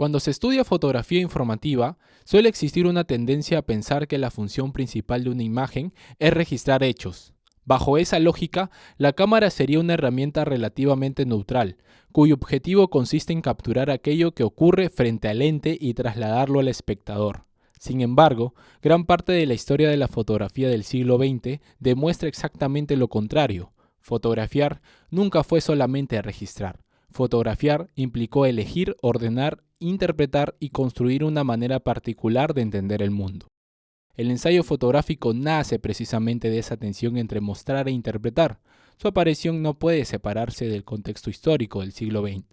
Cuando se estudia fotografía informativa, suele existir una tendencia a pensar que la función principal de una imagen es registrar hechos. Bajo esa lógica, la cámara sería una herramienta relativamente neutral, cuyo objetivo consiste en capturar aquello que ocurre frente al lente y trasladarlo al espectador. Sin embargo, gran parte de la historia de la fotografía del siglo XX demuestra exactamente lo contrario. Fotografiar nunca fue solamente registrar. Fotografiar implicó elegir, ordenar, interpretar y construir una manera particular de entender el mundo. El ensayo fotográfico nace precisamente de esa tensión entre mostrar e interpretar. Su aparición no puede separarse del contexto histórico del siglo XX.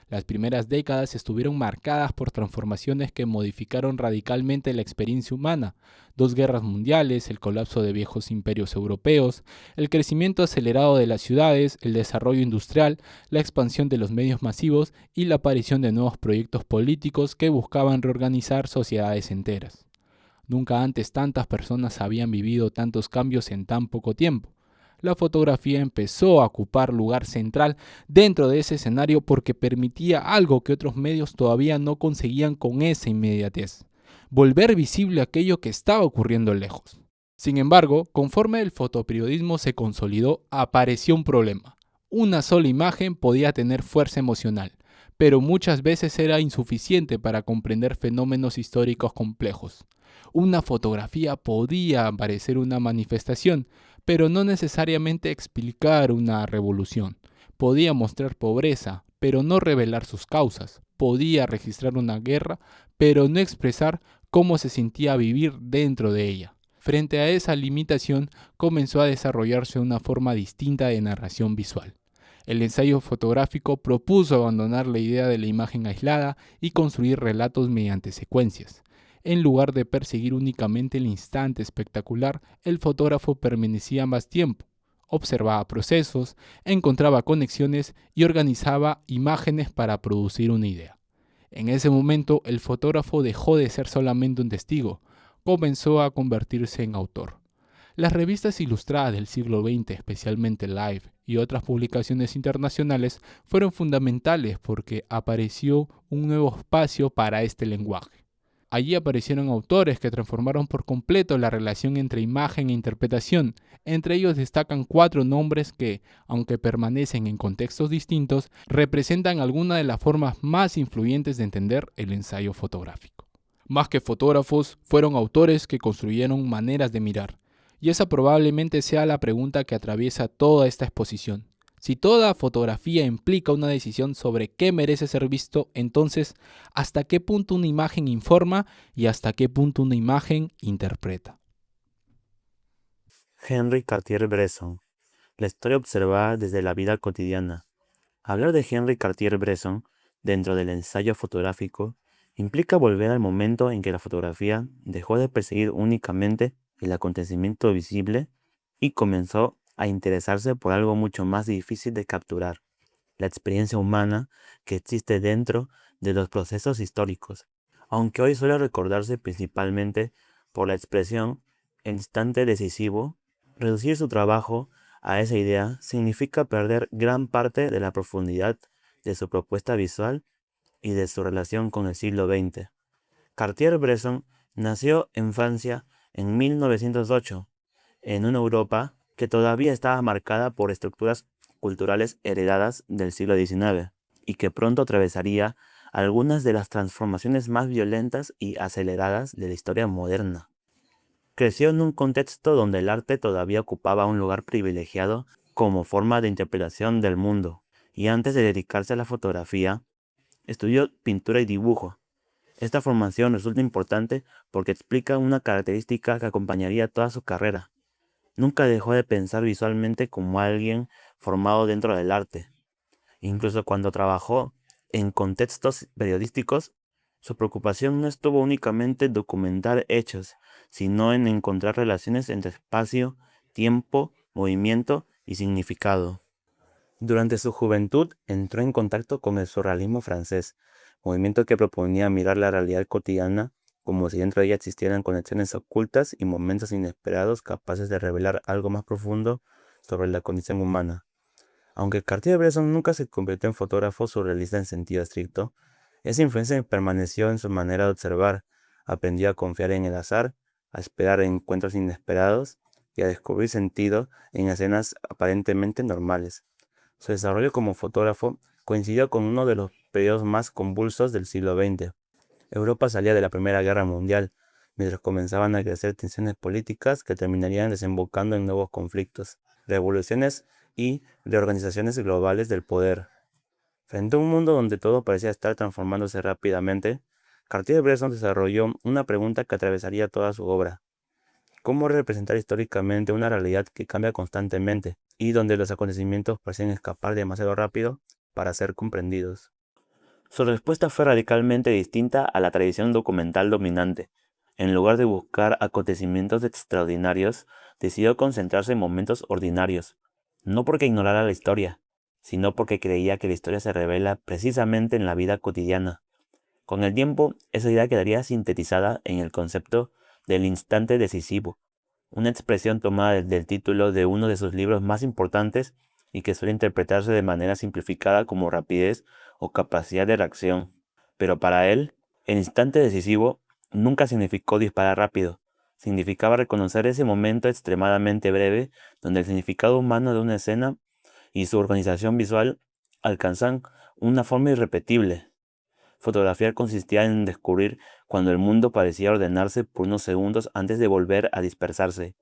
Las primeras décadas estuvieron marcadas por transformaciones que modificaron radicalmente la experiencia humana. Dos guerras mundiales, el colapso de viejos imperios europeos, el crecimiento acelerado de las ciudades, el desarrollo industrial, la expansión de los medios masivos y la aparición de nuevos proyectos políticos que buscaban reorganizar sociedades enteras. Nunca antes tantas personas habían vivido tantos cambios en tan poco tiempo. La fotografía empezó a ocupar lugar central dentro de ese escenario porque permitía algo que otros medios todavía no conseguían con esa inmediatez: volver visible aquello que estaba ocurriendo lejos. Sin embargo, conforme el fotoperiodismo se consolidó, apareció un problema. Una sola imagen podía tener fuerza emocional, pero muchas veces era insuficiente para comprender fenómenos históricos complejos. Una fotografía podía parecer una manifestación, pero no necesariamente explicar una revolución. Podía mostrar pobreza, pero no revelar sus causas. Podía registrar una guerra, pero no expresar cómo se sentía vivir dentro de ella. Frente a esa limitación, comenzó a desarrollarse una forma distinta de narración visual. El ensayo fotográfico propuso abandonar la idea de la imagen aislada y construir relatos mediante secuencias. En lugar de perseguir únicamente el instante espectacular, el fotógrafo permanecía más tiempo. Observaba procesos, encontraba conexiones y organizaba imágenes para producir una idea. En ese momento, el fotógrafo dejó de ser solamente un testigo, comenzó a convertirse en autor. Las revistas ilustradas del siglo XX, especialmente Life y otras publicaciones internacionales, fueron fundamentales porque apareció un nuevo espacio para este lenguaje. Allí aparecieron autores que transformaron por completo la relación entre imagen e interpretación. Entre ellos destacan 4 nombres que, aunque permanecen en contextos distintos, representan algunas de las formas más influyentes de entender el ensayo fotográfico. Más que fotógrafos, fueron autores que construyeron maneras de mirar. Y esa probablemente sea la pregunta que atraviesa toda esta exposición. Si toda fotografía implica una decisión sobre qué merece ser visto, entonces, ¿hasta qué punto una imagen informa y hasta qué punto una imagen interpreta? Henry Cartier-Bresson. La historia observada desde la vida cotidiana. Hablar de Henry Cartier-Bresson dentro del ensayo fotográfico implica volver al momento en que la fotografía dejó de perseguir únicamente el acontecimiento visible y comenzó a interesarse por algo mucho más difícil de capturar: la experiencia humana que existe dentro de los procesos históricos. Aunque hoy suele recordarse principalmente por la expresión "el instante decisivo", reducir su trabajo a esa idea significa perder gran parte de la profundidad de su propuesta visual y de su relación con el siglo XX. Cartier-Bresson nació en Francia en 1908, en una Europa que todavía estaba marcada por estructuras culturales heredadas del siglo XIX, y que pronto atravesaría algunas de las transformaciones más violentas y aceleradas de la historia moderna. Creció en un contexto donde el arte todavía ocupaba un lugar privilegiado como forma de interpretación del mundo, y antes de dedicarse a la fotografía, estudió pintura y dibujo. Esta formación resulta importante porque explica una característica que acompañaría toda su carrera: nunca dejó de pensar visualmente como alguien formado dentro del arte. Incluso cuando trabajó en contextos periodísticos, su preocupación no estuvo únicamente en documentar hechos, sino en encontrar relaciones entre espacio, tiempo, movimiento y significado. Durante su juventud entró en contacto con el surrealismo francés, movimiento que proponía mirar la realidad cotidiana como si dentro de ella existieran conexiones ocultas y momentos inesperados capaces de revelar algo más profundo sobre la condición humana. Aunque Cartier-Bresson nunca se convirtió en fotógrafo surrealista en sentido estricto, Esa influencia permaneció en su manera de observar. Aprendió a confiar en el azar, a esperar encuentros inesperados y a descubrir sentido en escenas aparentemente normales. Su desarrollo como fotógrafo coincidió con uno de los periodos más convulsos del siglo XX. Europa salía de la Primera Guerra Mundial, mientras comenzaban a crecer tensiones políticas que terminarían desembocando en nuevos conflictos, revoluciones y reorganizaciones globales del poder. Frente a un mundo donde todo parecía estar transformándose rápidamente, Cartier-Bresson desarrolló una pregunta que atravesaría toda su obra: ¿cómo representar históricamente una realidad que cambia constantemente y donde los acontecimientos parecen escapar demasiado rápido para ser comprendidos? Su respuesta fue radicalmente distinta a la tradición documental dominante. En lugar de buscar acontecimientos extraordinarios, decidió concentrarse en momentos ordinarios, no porque ignorara la historia, sino porque creía que la historia se revela precisamente en la vida cotidiana. Con el tiempo, esa idea quedaría sintetizada en el concepto del instante decisivo, una expresión tomada del título de uno de sus libros más importantes y que suele interpretarse de manera simplificada como rapidez o capacidad de reacción. Pero para él, el instante decisivo nunca significó disparar rápido, significaba reconocer ese momento extremadamente breve donde el significado humano de una escena y su organización visual alcanzan una forma irrepetible. Fotografiar consistía en descubrir cuando el mundo parecía ordenarse por unos segundos antes de volver a dispersarse.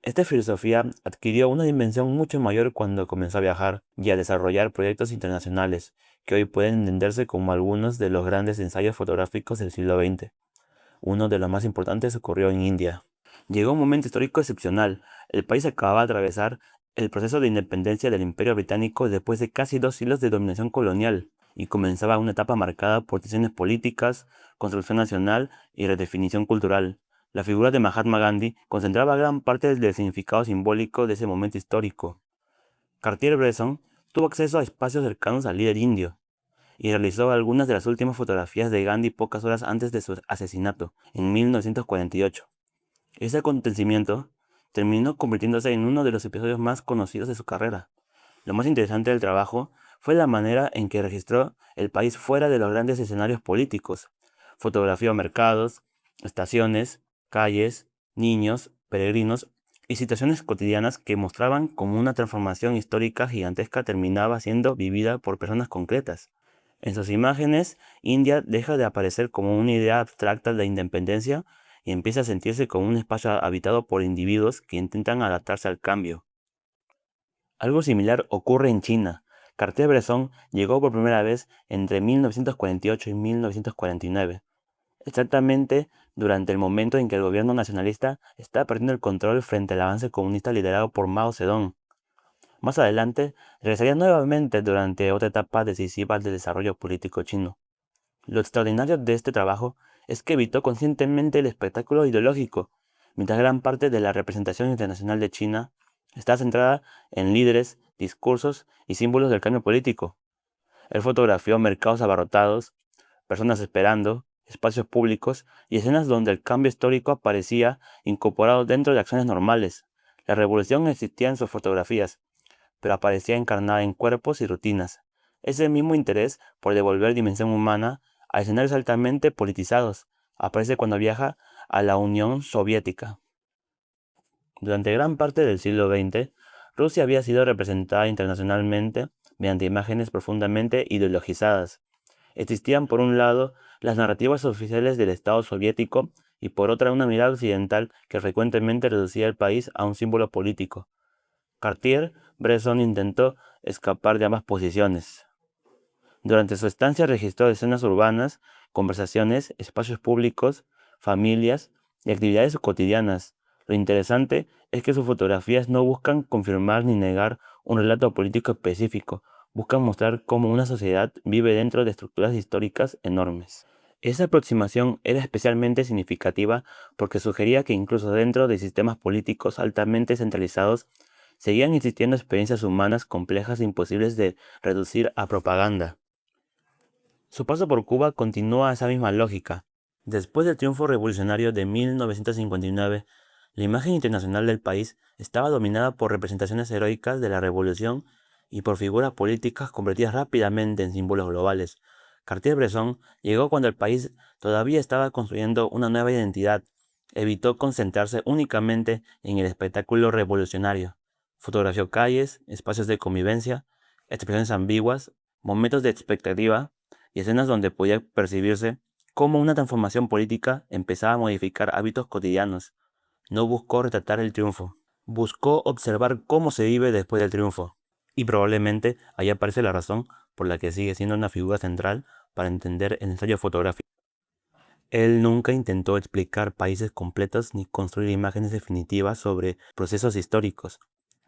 Esta filosofía adquirió una dimensión mucho mayor cuando comenzó a viajar y a desarrollar proyectos internacionales, que hoy pueden entenderse como algunos de los grandes ensayos fotográficos del siglo XX. Uno de los más importantes ocurrió en India. Llegó un momento histórico excepcional. El país acababa de atravesar el proceso de independencia del Imperio Británico después de casi 2 siglos de dominación colonial, y comenzaba una etapa marcada por tensiones políticas, construcción nacional y redefinición cultural. La figura de Mahatma Gandhi concentraba gran parte del significado simbólico de ese momento histórico. Cartier-Bresson tuvo acceso a espacios cercanos al líder indio y realizó algunas de las últimas fotografías de Gandhi pocas horas antes de su asesinato, en 1948. Ese acontecimiento terminó convirtiéndose en uno de los episodios más conocidos de su carrera. Lo más interesante del trabajo fue la manera en que registró el país fuera de los grandes escenarios políticos. Fotografió mercados, estaciones, calles, niños, peregrinos y situaciones cotidianas que mostraban cómo una transformación histórica gigantesca terminaba siendo vivida por personas concretas. En sus imágenes, India deja de aparecer como una idea abstracta de independencia y empieza a sentirse como un espacio habitado por individuos que intentan adaptarse al cambio. Algo similar ocurre en China. Cartier-Bresson llegó por primera vez entre 1948 y 1949, exactamente durante el momento en que el gobierno nacionalista está perdiendo el control frente al avance comunista liderado por Mao Zedong. Más adelante, regresaría nuevamente durante otra etapa decisiva del desarrollo político chino. Lo extraordinario de este trabajo es que evitó conscientemente el espectáculo ideológico, mientras gran parte de la representación internacional de China está centrada en líderes, discursos y símbolos del cambio político. Él fotografió mercados abarrotados, personas esperando, espacios públicos y escenas donde el cambio histórico aparecía incorporado dentro de acciones normales. La revolución existía en sus fotografías, pero aparecía encarnada en cuerpos y rutinas. Ese mismo interés por devolver dimensión humana a escenarios altamente politizados aparece cuando viaja a la Unión Soviética. Durante gran parte del siglo XX, Rusia había sido representada internacionalmente mediante imágenes profundamente ideologizadas. Existían por un lado las narrativas oficiales del Estado soviético y por otra una mirada occidental que frecuentemente reducía el país a un símbolo político. Cartier-Bresson intentó escapar de ambas posiciones. Durante su estancia registró escenas urbanas, conversaciones, espacios públicos, familias y actividades cotidianas. Lo interesante es que sus fotografías no buscan confirmar ni negar un relato político específico, buscan mostrar cómo una sociedad vive dentro de estructuras históricas enormes. Esa aproximación era especialmente significativa porque sugería que incluso dentro de sistemas políticos altamente centralizados seguían existiendo experiencias humanas complejas e imposibles de reducir a propaganda. Su paso por Cuba continúa esa misma lógica. Después del triunfo revolucionario de 1959, la imagen internacional del país estaba dominada por representaciones heroicas de la revolución y por figuras políticas convertidas rápidamente en símbolos globales. Cartier-Bresson llegó cuando el país todavía estaba construyendo una nueva identidad. Evitó concentrarse únicamente en el espectáculo revolucionario. Fotografió calles, espacios de convivencia, expresiones ambiguas, momentos de expectativa y escenas donde podía percibirse cómo una transformación política empezaba a modificar hábitos cotidianos. No buscó retratar el triunfo, buscó observar cómo se vive después del triunfo. Y probablemente ahí aparece la razón por la que sigue siendo una figura central para entender el ensayo fotográfico. Él nunca intentó explicar países completos ni construir imágenes definitivas sobre procesos históricos.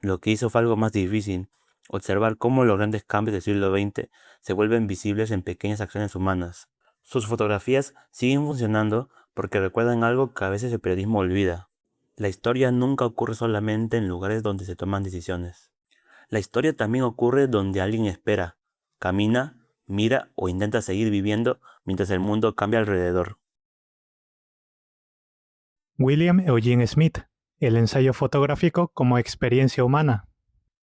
Lo que hizo fue algo más difícil: observar cómo los grandes cambios del siglo XX se vuelven visibles en pequeñas acciones humanas. Sus fotografías siguen funcionando porque recuerdan algo que a veces el periodismo olvida. La historia nunca ocurre solamente en lugares donde se toman decisiones. La historia también ocurre donde alguien espera, camina, mira o intenta seguir viviendo mientras el mundo cambia alrededor. William Eugene Smith, el ensayo fotográfico como experiencia humana.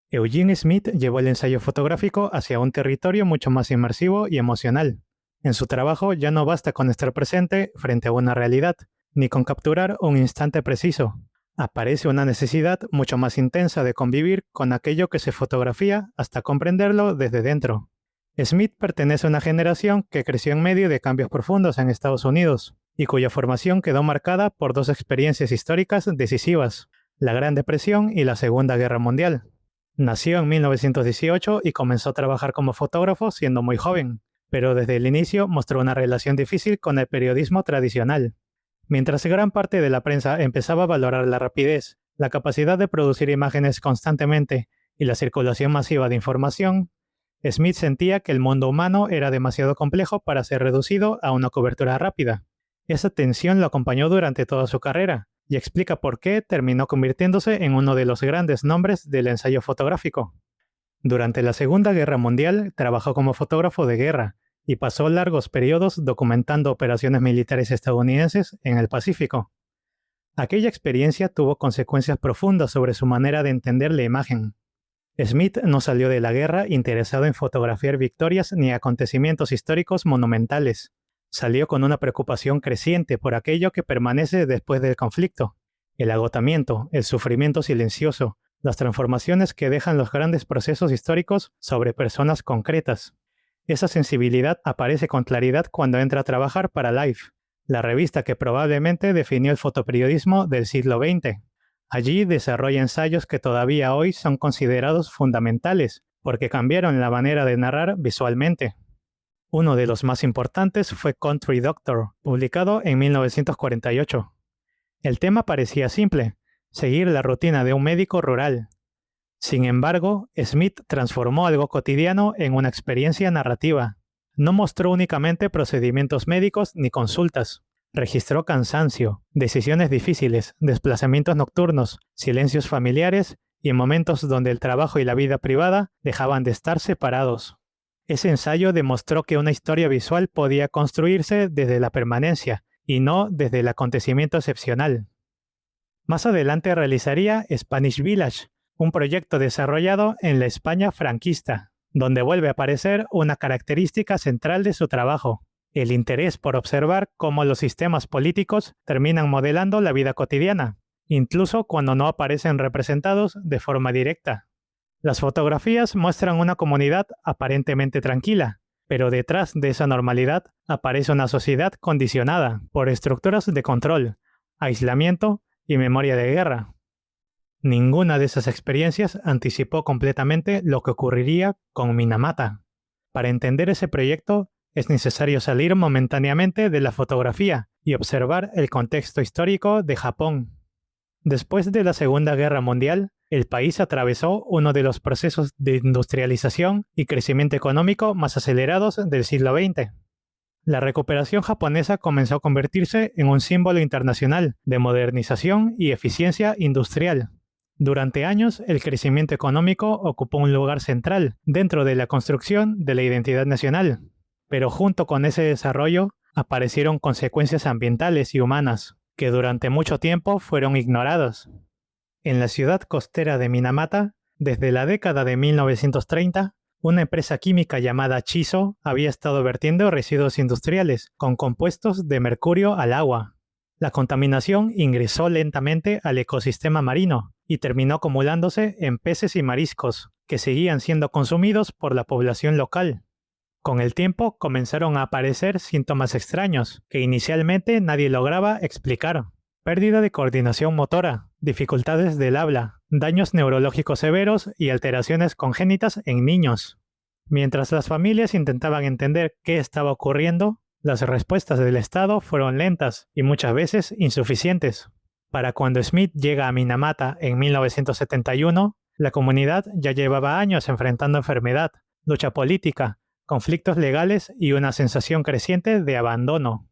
Eugene Smith llevó el ensayo fotográfico hacia un territorio mucho más inmersivo y emocional. En su trabajo ya no basta con estar presente frente a una realidad, ni con capturar un instante preciso. Aparece una necesidad mucho más intensa de convivir con aquello que se fotografía hasta comprenderlo desde dentro. Smith pertenece a una generación que creció en medio de cambios profundos en Estados Unidos y cuya formación quedó marcada por dos experiencias históricas decisivas: la Gran Depresión y la Segunda Guerra Mundial. Nació en 1918 y comenzó a trabajar como fotógrafo siendo muy joven, pero desde el inicio mostró una relación difícil con el periodismo tradicional. Mientras gran parte de la prensa empezaba a valorar la rapidez, la capacidad de producir imágenes constantemente y la circulación masiva de información, Smith sentía que el mundo humano era demasiado complejo para ser reducido a una cobertura rápida. Esa tensión lo acompañó durante toda su carrera y explica por qué terminó convirtiéndose en uno de los grandes nombres del ensayo fotográfico. Durante la Segunda Guerra Mundial trabajó como fotógrafo de guerra y pasó largos periodos documentando operaciones militares estadounidenses en el Pacífico. Aquella experiencia tuvo consecuencias profundas sobre su manera de entender la imagen. Smith no salió de la guerra interesado en fotografiar victorias ni acontecimientos históricos monumentales. Salió con una preocupación creciente por aquello que permanece después del conflicto: el agotamiento, el sufrimiento silencioso, las transformaciones que dejan los grandes procesos históricos sobre personas concretas. Esa sensibilidad aparece con claridad cuando entra a trabajar para Life, la revista que probablemente definió el fotoperiodismo del siglo XX. Allí desarrolla ensayos que todavía hoy son considerados fundamentales, porque cambiaron la manera de narrar visualmente. Uno de los más importantes fue Country Doctor, publicado en 1948. El tema parecía simple: seguir la rutina de un médico rural. Sin embargo, Smith transformó algo cotidiano en una experiencia narrativa. No mostró únicamente procedimientos médicos ni consultas. Registró cansancio, decisiones difíciles, desplazamientos nocturnos, silencios familiares y momentos donde el trabajo y la vida privada dejaban de estar separados. Ese ensayo demostró que una historia visual podía construirse desde la permanencia y no desde el acontecimiento excepcional. Más adelante realizaría Spanish Village, un proyecto desarrollado en la España franquista, donde vuelve a aparecer una característica central de su trabajo: el interés por observar cómo los sistemas políticos terminan modelando la vida cotidiana, incluso cuando no aparecen representados de forma directa. Las fotografías muestran una comunidad aparentemente tranquila, pero detrás de esa normalidad aparece una sociedad condicionada por estructuras de control, aislamiento y memoria de guerra. Ninguna de esas experiencias anticipó completamente lo que ocurriría con Minamata. Para entender ese proyecto, es necesario salir momentáneamente de la fotografía y observar el contexto histórico de Japón. Después de la Segunda Guerra Mundial, el país atravesó uno de los procesos de industrialización y crecimiento económico más acelerados del siglo XX. La recuperación japonesa comenzó a convertirse en un símbolo internacional de modernización y eficiencia industrial. Durante años, el crecimiento económico ocupó un lugar central dentro de la construcción de la identidad nacional, pero junto con ese desarrollo aparecieron consecuencias ambientales y humanas que durante mucho tiempo fueron ignoradas. En la ciudad costera de Minamata, desde la década de 1930, Una empresa química llamada Chiso había estado vertiendo residuos industriales con compuestos de mercurio al agua. La contaminación ingresó lentamente al ecosistema marino y terminó acumulándose en peces y mariscos, que seguían siendo consumidos por la población local. Con el tiempo comenzaron a aparecer síntomas extraños que inicialmente nadie lograba explicar. Pérdida de coordinación motora, dificultades del habla, daños neurológicos severos y alteraciones congénitas en niños. Mientras las familias intentaban entender qué estaba ocurriendo, las respuestas del Estado fueron lentas y muchas veces insuficientes. Para cuando Smith llega a Minamata en 1971, la comunidad ya llevaba años enfrentando enfermedad, lucha política, conflictos legales y una sensación creciente de abandono.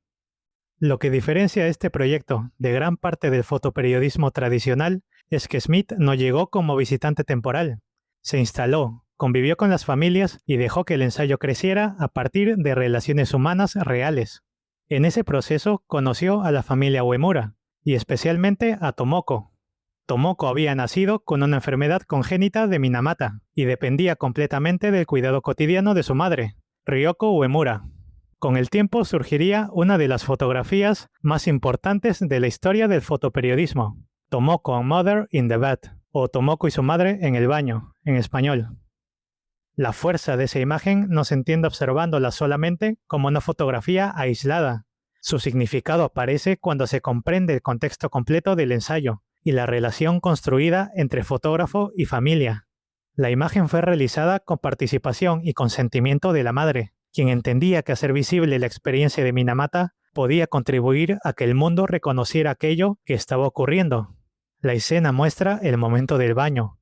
Lo que diferencia este proyecto de gran parte del fotoperiodismo tradicional es que Smith no llegó como visitante temporal. Se instaló, convivió con las familias y dejó que el ensayo creciera a partir de relaciones humanas reales. En ese proceso conoció a la familia Uemura y especialmente a Tomoko. Tomoko había nacido con una enfermedad congénita de Minamata y dependía completamente del cuidado cotidiano de su madre, Ryoko Uemura. Con el tiempo surgiría una de las fotografías más importantes de la historia del fotoperiodismo, Tomoko and Mother in the Bed, o Tomoko y su madre en el baño, en español. La fuerza de esa imagen no se entiende observándola solamente como una fotografía aislada. Su significado aparece cuando se comprende el contexto completo del ensayo y la relación construida entre fotógrafo y familia. La imagen fue realizada con participación y consentimiento de la madre, quien entendía que hacer visible la experiencia de Minamata podía contribuir a que el mundo reconociera aquello que estaba ocurriendo. La escena muestra el momento del baño,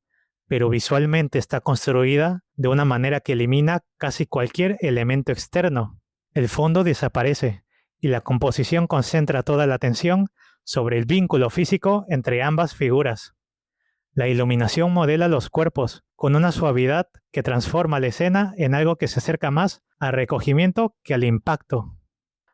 pero visualmente está construida de una manera que elimina casi cualquier elemento externo. El fondo desaparece y la composición concentra toda la atención sobre el vínculo físico entre ambas figuras. La iluminación modela los cuerpos con una suavidad que transforma la escena en algo que se acerca más al recogimiento que al impacto.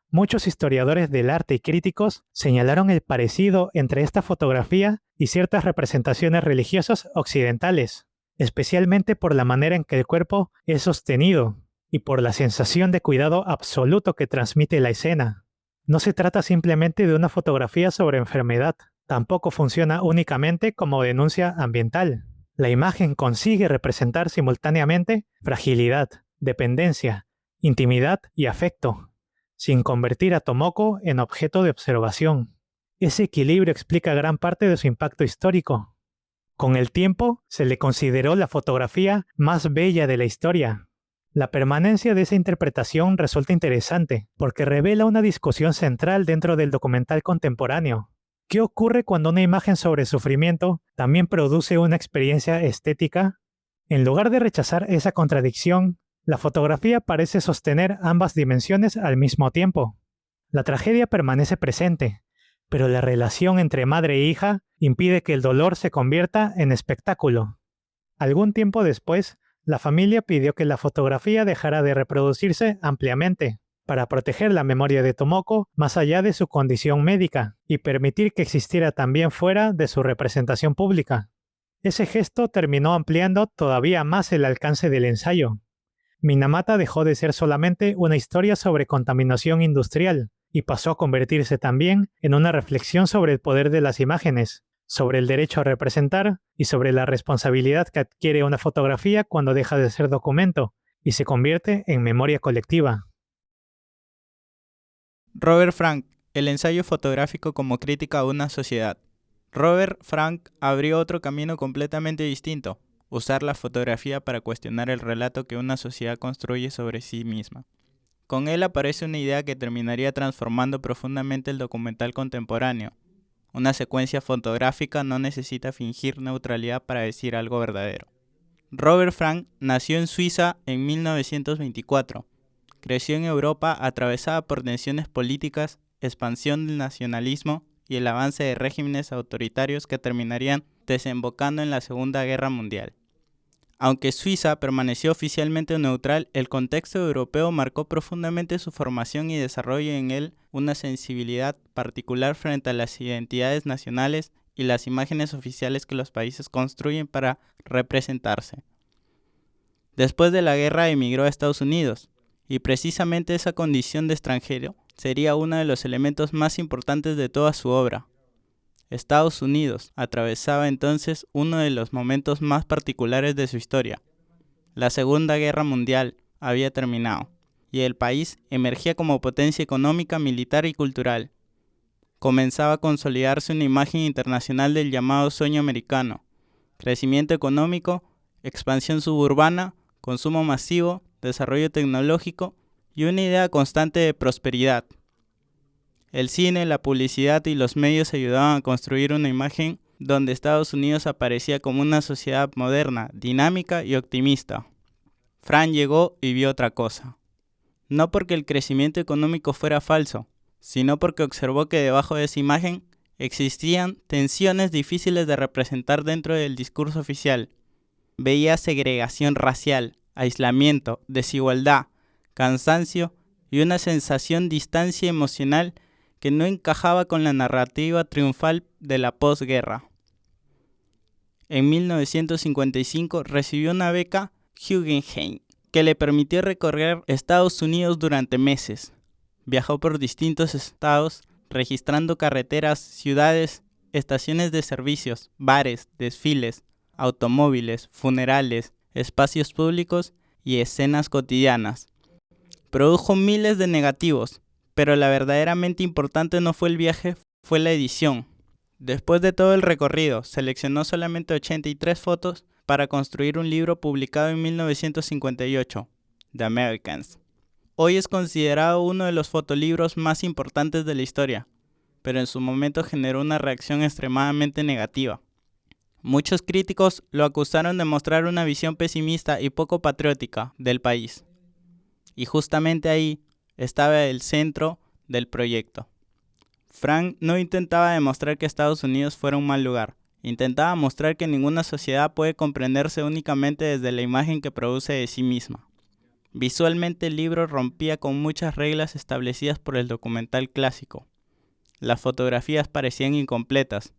Muchos historiadores del arte y críticos señalaron el parecido entre esta fotografía y ciertas representaciones religiosas occidentales, especialmente por la manera en que el cuerpo es sostenido y por la sensación de cuidado absoluto que transmite la escena. No se trata simplemente de una fotografía sobre enfermedad, tampoco funciona únicamente como denuncia ambiental. La imagen consigue representar simultáneamente fragilidad, dependencia, intimidad y afecto, sin convertir a Tomoko en objeto de observación. Ese equilibrio explica gran parte de su impacto histórico. Con el tiempo, se le consideró la fotografía más bella de la historia. La permanencia de esa interpretación resulta interesante, porque revela una discusión central dentro del documental contemporáneo. ¿Qué ocurre cuando una imagen sobre sufrimiento también produce una experiencia estética? En lugar de rechazar esa contradicción, la fotografía parece sostener ambas dimensiones al mismo tiempo. La tragedia permanece presente, pero la relación entre madre e hija impide que el dolor se convierta en espectáculo. Algún tiempo después, la familia pidió que la fotografía dejara de reproducirse ampliamente, para proteger la memoria de Tomoko más allá de su condición médica y permitir que existiera también fuera de su representación pública. Ese gesto terminó ampliando todavía más el alcance del ensayo. Minamata dejó de ser solamente una historia sobre contaminación industrial y pasó a convertirse también en una reflexión sobre el poder de las imágenes, sobre el derecho a representar y sobre la responsabilidad que adquiere una fotografía cuando deja de ser documento y se convierte en memoria colectiva. Robert Frank, el ensayo fotográfico como crítica a una sociedad. Robert Frank abrió otro camino completamente distinto: usar la fotografía para cuestionar el relato que una sociedad construye sobre sí misma. Con él aparece una idea que terminaría transformando profundamente el documental contemporáneo. Una secuencia fotográfica no necesita fingir neutralidad para decir algo verdadero. Robert Frank nació en Suiza en 1924. Creció en Europa atravesada por tensiones políticas, expansión del nacionalismo y el avance de regímenes autoritarios que terminarían desembocando en la Segunda Guerra Mundial. Aunque Suiza permaneció oficialmente neutral, el contexto europeo marcó profundamente su formación y desarrolló en él una sensibilidad particular frente a las identidades nacionales y las imágenes oficiales que los países construyen para representarse. Después de la guerra emigró a Estados Unidos, y precisamente esa condición de extranjero sería uno de los elementos más importantes de toda su obra. Estados Unidos atravesaba entonces uno de los momentos más particulares de su historia. La Segunda Guerra Mundial había terminado, y el país emergía como potencia económica, militar y cultural. Comenzaba a consolidarse una imagen internacional del llamado sueño americano: crecimiento económico, expansión suburbana, consumo masivo, desarrollo tecnológico y una idea constante de prosperidad. El cine, la publicidad y los medios ayudaban a construir una imagen donde Estados Unidos aparecía como una sociedad moderna, dinámica y optimista. Frank llegó y vio otra cosa. No porque el crecimiento económico fuera falso, sino porque observó que debajo de esa imagen existían tensiones difíciles de representar dentro del discurso oficial. Veía segregación racial, aislamiento, desigualdad, cansancio y una sensación de distancia emocional que no encajaba con la narrativa triunfal de la posguerra. En 1955 recibió una beca Guggenheim que le permitió recorrer Estados Unidos durante meses. Viajó por distintos estados, registrando carreteras, ciudades, estaciones de servicios, bares, desfiles, automóviles, funerales, espacios públicos y escenas cotidianas. Produjo miles de negativos, pero la verdaderamente importante no fue el viaje, fue la edición. Después de todo el recorrido, seleccionó solamente 83 fotos para construir un libro publicado en 1958, The Americans. Hoy es considerado uno de los fotolibros más importantes de la historia, pero en su momento generó una reacción extremadamente negativa. Muchos críticos lo acusaron de mostrar una visión pesimista y poco patriótica del país. Y justamente ahí estaba el centro del proyecto. Frank no intentaba demostrar que Estados Unidos fuera un mal lugar. Intentaba mostrar que ninguna sociedad puede comprenderse únicamente desde la imagen que produce de sí misma. Visualmente el libro rompía con muchas reglas establecidas por el documental clásico. Las fotografías parecían incompletas.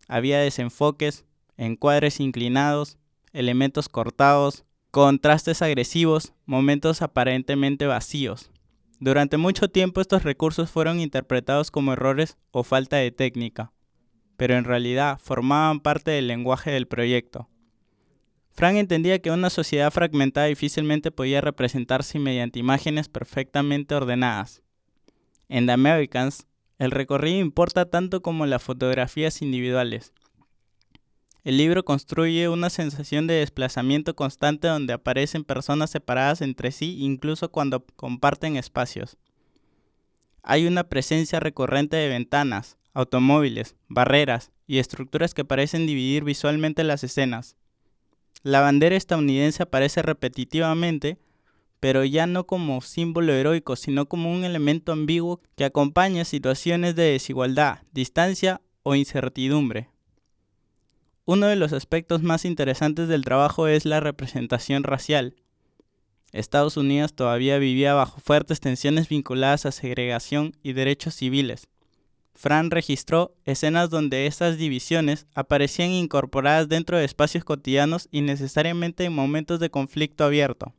Había desenfoques, encuadres inclinados, elementos cortados, contrastes agresivos, momentos aparentemente vacíos. Durante mucho tiempo estos recursos fueron interpretados como errores o falta de técnica, pero en realidad formaban parte del lenguaje del proyecto. Frank entendía que una sociedad fragmentada difícilmente podía representarse mediante imágenes perfectamente ordenadas. En The Americans, el recorrido importa tanto como las fotografías individuales. El libro construye una sensación de desplazamiento constante donde aparecen personas separadas entre sí incluso cuando comparten espacios. Hay una presencia recurrente de ventanas, automóviles, barreras y estructuras que parecen dividir visualmente las escenas. La bandera estadounidense aparece repetitivamente, pero ya no como símbolo heroico, sino como un elemento ambiguo que acompaña situaciones de desigualdad, distancia o incertidumbre. Uno de los aspectos más interesantes del trabajo es la representación racial. Estados Unidos todavía vivía bajo fuertes tensiones vinculadas a segregación y derechos civiles. Frank registró escenas donde estas divisiones aparecían incorporadas dentro de espacios cotidianos y necesariamente en momentos de conflicto abierto.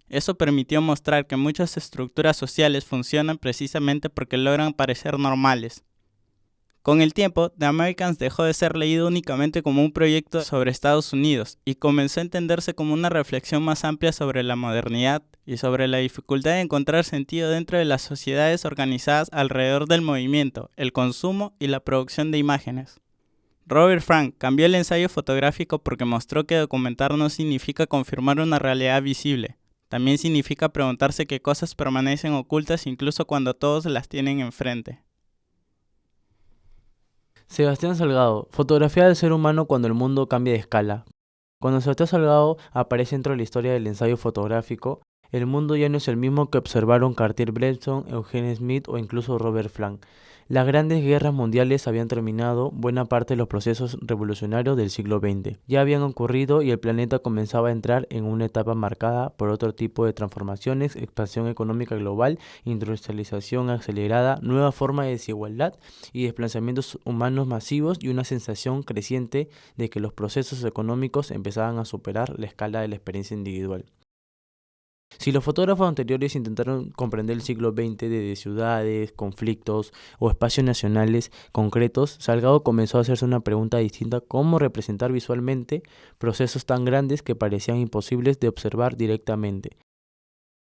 Eso permitió mostrar que muchas estructuras sociales funcionan precisamente porque logran parecer normales. Con el tiempo, The Americans dejó de ser leído únicamente como un proyecto sobre Estados Unidos y comenzó a entenderse como una reflexión más amplia sobre la modernidad y sobre la dificultad de encontrar sentido dentro de las sociedades organizadas alrededor del movimiento, el consumo y la producción de imágenes. Robert Frank cambió el ensayo fotográfico porque mostró que documentar no significa confirmar una realidad visible. También significa preguntarse qué cosas permanecen ocultas incluso cuando todos las tienen enfrente. Sebastián Salgado, fotografía del ser humano cuando el mundo cambia de escala. Cuando Sebastián Salgado aparece dentro de la historia del ensayo fotográfico, El mundo ya no es el mismo que observaron Cartier-Bresson, Eugene Smith o incluso Robert Frank. Las grandes guerras mundiales habían terminado, buena parte de los procesos revolucionarios del siglo XX ya habían ocurrido y el planeta comenzaba a entrar en una etapa marcada por otro tipo de transformaciones, expansión económica global, industrialización acelerada, nueva forma de desigualdad y desplazamientos humanos masivos y una sensación creciente de que los procesos económicos empezaban a superar la escala de la experiencia individual. Si los fotógrafos anteriores intentaron comprender el siglo XX desde ciudades, conflictos o espacios nacionales concretos, Salgado comenzó a hacerse una pregunta distinta: ¿cómo representar visualmente procesos tan grandes que parecían imposibles de observar directamente?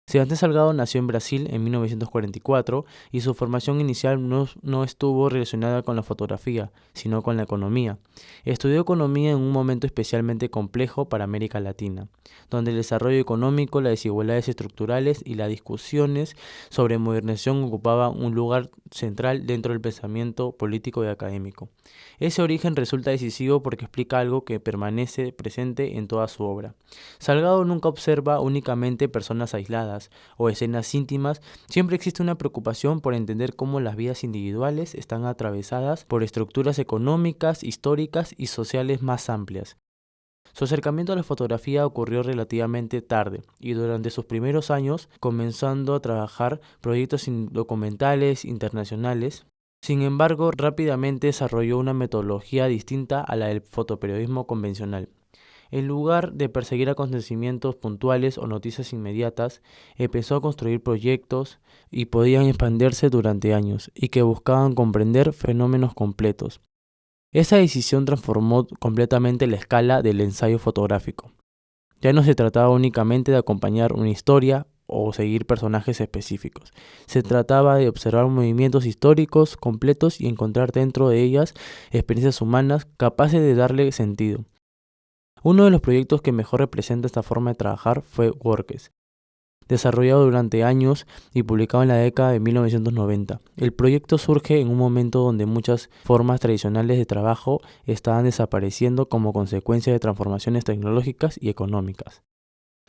Sebastián Salgado nació en Brasil en 1944 y su formación inicial no estuvo relacionada con la fotografía, sino con la economía. Estudió economía en un momento especialmente complejo para América Latina, donde el desarrollo económico, las desigualdades estructurales y las discusiones sobre modernización ocupaban un lugar central dentro del pensamiento político y académico. Ese origen resulta decisivo porque explica algo que permanece presente en toda su obra. Salgado nunca observa únicamente personas aisladas o escenas íntimas, siempre existe una preocupación por entender cómo las vidas individuales están atravesadas por estructuras económicas, históricas y sociales más amplias. Su acercamiento a la fotografía ocurrió relativamente tarde y durante sus primeros años, comenzando a trabajar proyectos documentales internacionales. Sin embargo, rápidamente desarrolló una metodología distinta a la del fotoperiodismo convencional. En lugar de perseguir acontecimientos puntuales o noticias inmediatas, empezó a construir proyectos y podían expandirse durante años y que buscaban comprender fenómenos completos. Esa decisión transformó completamente la escala del ensayo fotográfico. Ya no se trataba únicamente de acompañar una historia o seguir personajes específicos. Se trataba de observar movimientos históricos completos y encontrar dentro de ellas experiencias humanas capaces de darle sentido. Uno de los proyectos que mejor representa esta forma de trabajar fue Workes, desarrollado durante años y publicado en la década de 1990. El proyecto surge en un momento donde muchas formas tradicionales de trabajo estaban desapareciendo como consecuencia de transformaciones tecnológicas y económicas.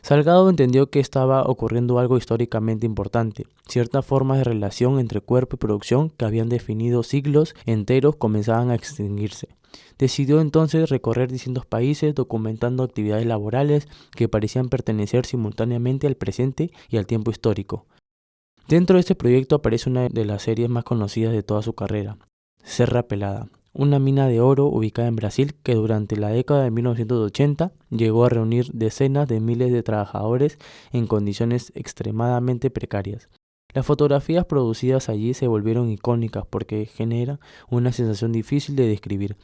Salgado entendió que estaba ocurriendo algo históricamente importante. Ciertas formas de relación entre cuerpo y producción que habían definido siglos enteros comenzaban a extinguirse. Decidió entonces recorrer distintos países documentando actividades laborales que parecían pertenecer simultáneamente al presente y al tiempo histórico. Dentro de este proyecto aparece una de las series más conocidas de toda su carrera, Serra Pelada, una mina de oro ubicada en Brasil que durante la década de 1980 llegó a reunir decenas de miles de trabajadores en condiciones extremadamente precarias. Las fotografías producidas allí se volvieron icónicas porque genera una sensación difícil de describir.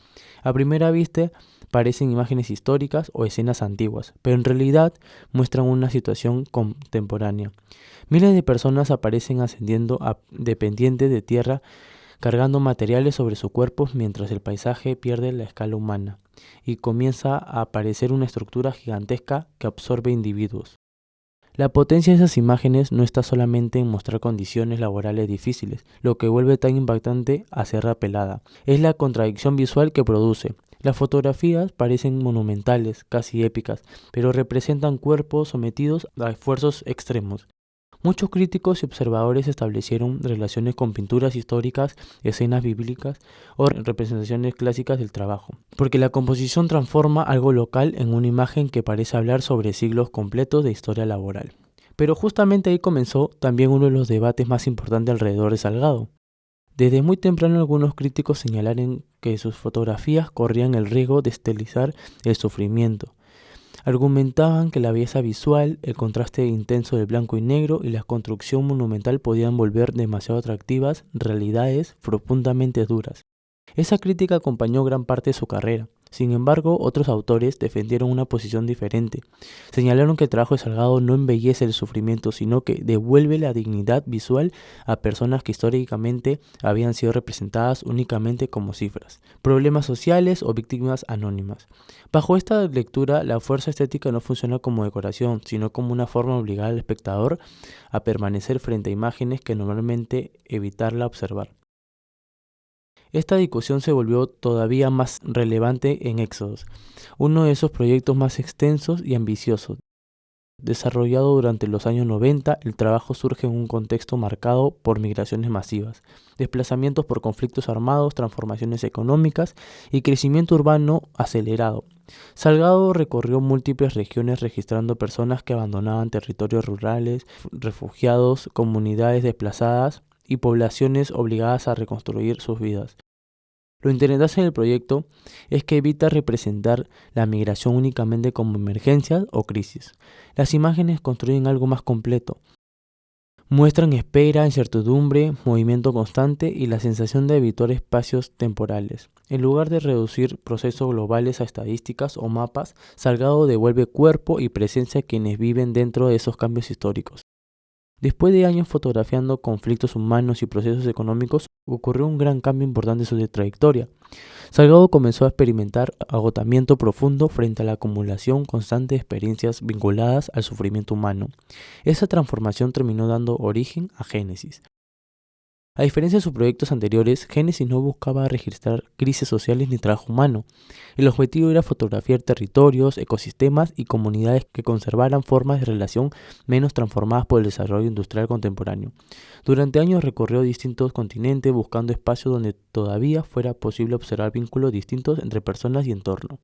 A primera vista parecen imágenes históricas o escenas antiguas, pero en realidad muestran una situación contemporánea. Miles de personas aparecen ascendiendo de pendientes de tierra cargando materiales sobre sus cuerpos mientras el paisaje pierde la escala humana y comienza a aparecer una estructura gigantesca que absorbe individuos. La potencia de esas imágenes no está solamente en mostrar condiciones laborales difíciles, lo que vuelve tan impactante a Serra Pelada es la contradicción visual que produce. Las fotografías parecen monumentales, casi épicas, pero representan cuerpos sometidos a esfuerzos extremos. Muchos críticos y observadores establecieron relaciones con pinturas históricas, escenas bíblicas o representaciones clásicas del trabajo, porque la composición transforma algo local en una imagen que parece hablar sobre siglos completos de historia laboral. Pero justamente ahí comenzó también uno de los debates más importantes alrededor de Salgado. Desde muy temprano algunos críticos señalaron que sus fotografías corrían el riesgo de estilizar el sufrimiento. Argumentaban que la belleza visual, el contraste intenso del blanco y negro y la construcción monumental podían volver demasiado atractivas realidades profundamente duras. Esa crítica acompañó gran parte de su carrera. Sin embargo, otros autores defendieron una posición diferente. Señalaron que el trabajo de Salgado no embellece el sufrimiento, sino que devuelve la dignidad visual a personas que históricamente habían sido representadas únicamente como cifras, problemas sociales o víctimas anónimas. Bajo esta lectura, la fuerza estética no funciona como decoración, sino como una forma de obligar al espectador a permanecer frente a imágenes que normalmente evitarla observar. Esta discusión se volvió todavía más relevante en Éxodos, uno de esos proyectos más extensos y ambiciosos. Desarrollado durante los años 90, el trabajo surge en un contexto marcado por migraciones masivas, desplazamientos por conflictos armados, transformaciones económicas y crecimiento urbano acelerado. Salgado recorrió múltiples regiones registrando personas que abandonaban territorios rurales, refugiados, comunidades desplazadas y poblaciones obligadas a reconstruir sus vidas. Lo interesante del proyecto es que evita representar la migración únicamente como emergencias o crisis. Las imágenes construyen algo más completo. Muestran espera, incertidumbre, movimiento constante y la sensación de habitar espacios temporales. En lugar de reducir procesos globales a estadísticas o mapas, Salgado devuelve cuerpo y presencia a quienes viven dentro de esos cambios históricos. Después de años fotografiando conflictos humanos y procesos económicos, ocurrió un gran cambio importante en su trayectoria. Salgado comenzó a experimentar agotamiento profundo frente a la acumulación constante de experiencias vinculadas al sufrimiento humano. Esa transformación terminó dando origen a Génesis. A diferencia de sus proyectos anteriores, Génesis no buscaba registrar crisis sociales ni trabajo humano. El objetivo era fotografiar territorios, ecosistemas y comunidades que conservaran formas de relación menos transformadas por el desarrollo industrial contemporáneo. Durante años recorrió distintos continentes buscando espacios donde todavía fuera posible observar vínculos distintos entre personas y entorno.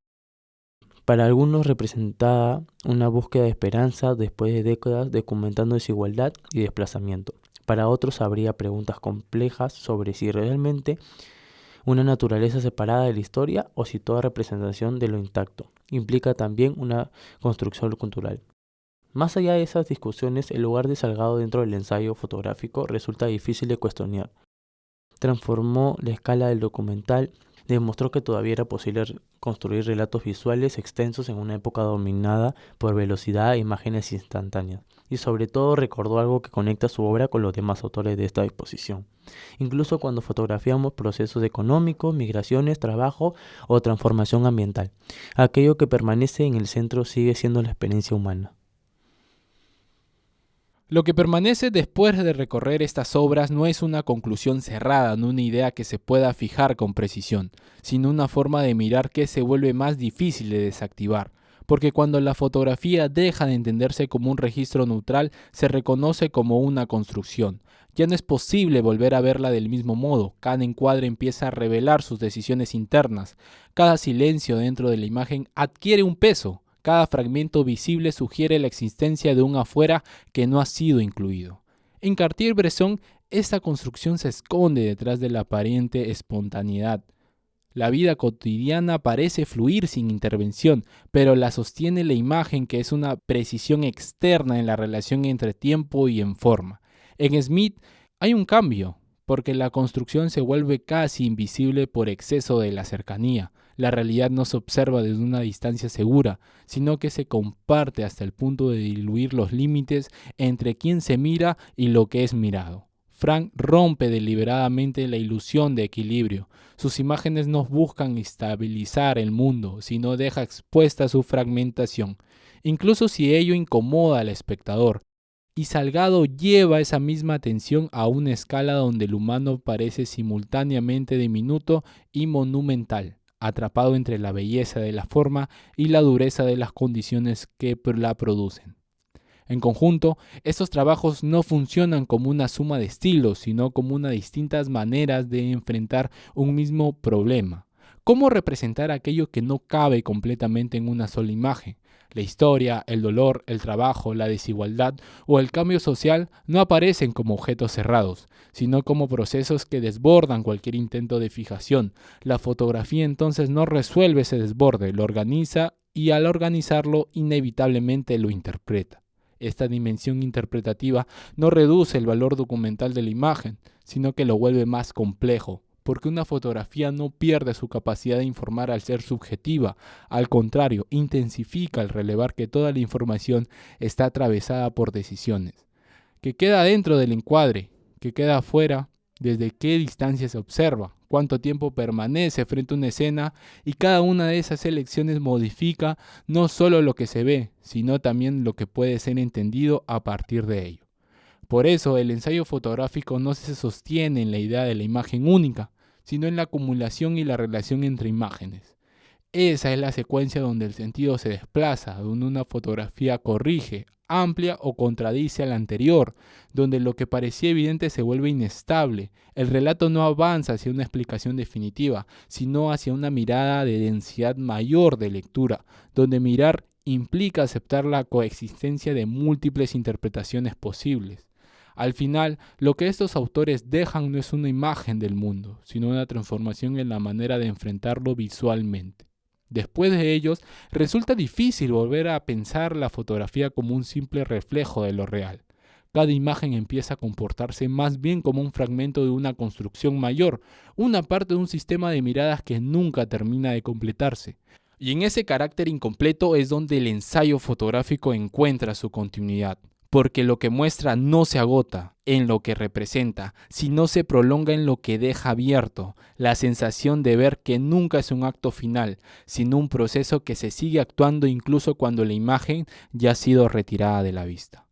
Para algunos representaba una búsqueda de esperanza después de décadas documentando desigualdad y desplazamiento. Para otros habría preguntas complejas sobre si realmente una naturaleza separada de la historia o si toda representación de lo intacto implica también una construcción cultural. Más allá de esas discusiones, el lugar de Salgado dentro del ensayo fotográfico resulta difícil de cuestionar. Transformó la escala del documental, demostró que todavía era posible construir relatos visuales extensos en una época dominada por velocidad e imágenes instantáneas. Y sobre todo recordó algo que conecta su obra con los demás autores de esta exposición. Incluso cuando fotografiamos procesos económicos, migraciones, trabajo o transformación ambiental, aquello que permanece en el centro sigue siendo la experiencia humana. Lo que permanece después de recorrer estas obras no es una conclusión cerrada, no una idea que se pueda fijar con precisión, sino una forma de mirar que se vuelve más difícil de desactivar. Porque cuando la fotografía deja de entenderse como un registro neutral, se reconoce como una construcción. Ya no es posible volver a verla del mismo modo, cada encuadre empieza a revelar sus decisiones internas, cada silencio dentro de la imagen adquiere un peso, cada fragmento visible sugiere la existencia de un afuera que no ha sido incluido. En Cartier-Bresson, esta construcción se esconde detrás de la aparente espontaneidad. La vida cotidiana parece fluir sin intervención, pero la sostiene la imagen que es una precisión externa en la relación entre tiempo y en forma. En Smith hay un cambio, porque la construcción se vuelve casi invisible por exceso de la cercanía. La realidad no se observa desde una distancia segura, sino que se comparte hasta el punto de diluir los límites entre quien se mira y lo que es mirado. Frank rompe deliberadamente la ilusión de equilibrio. Sus imágenes no buscan estabilizar el mundo, sino deja expuesta su fragmentación, incluso si ello incomoda al espectador. Y Salgado lleva esa misma tensión a una escala donde el humano parece simultáneamente diminuto y monumental, atrapado entre la belleza de la forma y la dureza de las condiciones que la producen. En conjunto, estos trabajos no funcionan como una suma de estilos, sino como unas distintas maneras de enfrentar un mismo problema. ¿Cómo representar aquello que no cabe completamente en una sola imagen? La historia, el dolor, el trabajo, la desigualdad o el cambio social no aparecen como objetos cerrados, sino como procesos que desbordan cualquier intento de fijación. La fotografía entonces no resuelve ese desborde, lo organiza y al organizarlo inevitablemente lo interpreta. Esta dimensión interpretativa no reduce el valor documental de la imagen, sino que lo vuelve más complejo, porque una fotografía no pierde su capacidad de informar al ser subjetiva, al contrario, intensifica al relevar que toda la información está atravesada por decisiones. ¿Qué queda dentro del encuadre? ¿Qué queda afuera? ¿Desde qué distancia se observa? ¿Cuánto tiempo permanece frente a una escena? Y cada una de esas elecciones modifica no solo lo que se ve, sino también lo que puede ser entendido a partir de ello. Por eso el ensayo fotográfico no se sostiene en la idea de la imagen única, sino en la acumulación y la relación entre imágenes. Esa es la secuencia donde el sentido se desplaza, donde una fotografía corrige, amplia o contradice a la anterior, donde lo que parecía evidente se vuelve inestable. El relato no avanza hacia una explicación definitiva, sino hacia una mirada de densidad mayor de lectura, donde mirar implica aceptar la coexistencia de múltiples interpretaciones posibles. Al final, lo que estos autores dejan no es una imagen del mundo, sino una transformación en la manera de enfrentarlo visualmente. Después de ellos, resulta difícil volver a pensar la fotografía como un simple reflejo de lo real. Cada imagen empieza a comportarse más bien como un fragmento de una construcción mayor, una parte de un sistema de miradas que nunca termina de completarse. Y en ese carácter incompleto es donde el ensayo fotográfico encuentra su continuidad. Porque lo que muestra no se agota en lo que representa, sino se prolonga en lo que deja abierto, la sensación de ver que nunca es un acto final, sino un proceso que se sigue actuando incluso cuando la imagen ya ha sido retirada de la vista.